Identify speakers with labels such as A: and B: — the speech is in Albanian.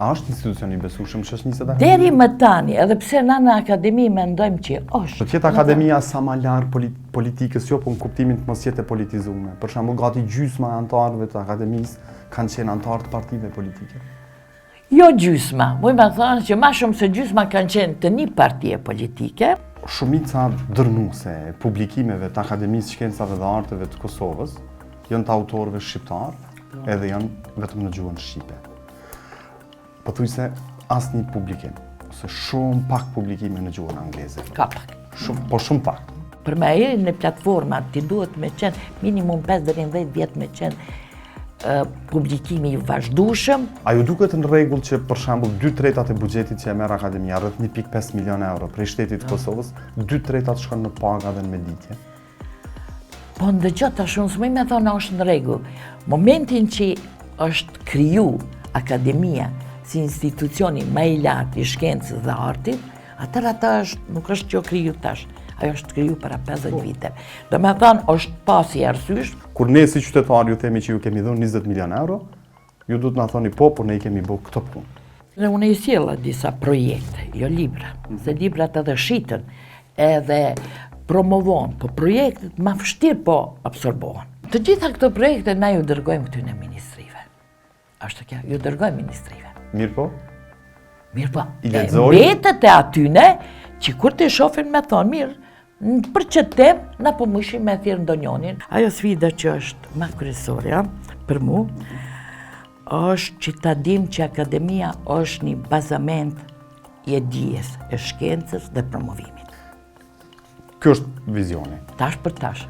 A: A është institucion i besueshëm shoqënisë?
B: Deri më tani, edhe pse na në akademi mendojmë që është.
A: Do të jetë akademia sa më larg politikës, jo po në kuptimin të mos jetë politizuar. Për shembull, gati gjysma e anëtarëve të akademisë kanë qenë anëtarë të partive politike.
B: Jo gjysma, muj me thonë që ma shumë se gjysma kanë qenë të një partie politike.
A: Shumica dërnuese e publikimeve të Akademisë Shkencave dhe Arteve të Kosovës janë të autorëve shqiptarë edhe janë vetëm në gjuhën shqipe. Pothuajse asnjë publikim, ose shumë pak publikime në gjuhën angleze.
B: Ka pak.
A: Shumë pak.
B: Për me eri në platforma ti duhet me qenë minimum 5 deri në 10 vjet me qenë publikimi i vazhdueshëm.
A: A ju duket në rregull që për shembull 2/3 e buxhetit që e merr Akademia, rreth 1.5 milion euro prej shtetit të Kosovës, 2/3 shkon në paga dhe në meditje?
B: Po ndëgjoj tash unë s'moj me thonë është në rregull. Momentin që është kriju Akademia si institucioni më i lartë i shkencës dhe artit, atëherë ata nuk është që kriju tash, ajo është kriju para 50 vite. Do me thonë është pasi arsysh.
A: Kur ne si qytetarë ju themi që ju kemi dhënë 20 milion euro, ju duhet na thoni po, por ne i kemi bërë këto punë.
B: Dhe unë i sjella disa projekte, jo libra, se librat edhe shiten edhe promovon, po projektet ma vështirë po absorbohen. Të gjitha këto projekte na ju dërgojmë këty në ministrive. Ashtë kja, ju dërgojmë ministrive.
A: Mirë po?
B: Mirë po,
A: mbetet
B: e atyne që kur të shofin me thonë mirë, për që tem, na po mushim me thirë ndonjonin. Ajo sfida që është ma kryesorja për mu, është që ta dim që Akademia është një bazament i dijes, e shkencës dhe promovimit.
A: Kjo është vizioni.
B: Tash për tash.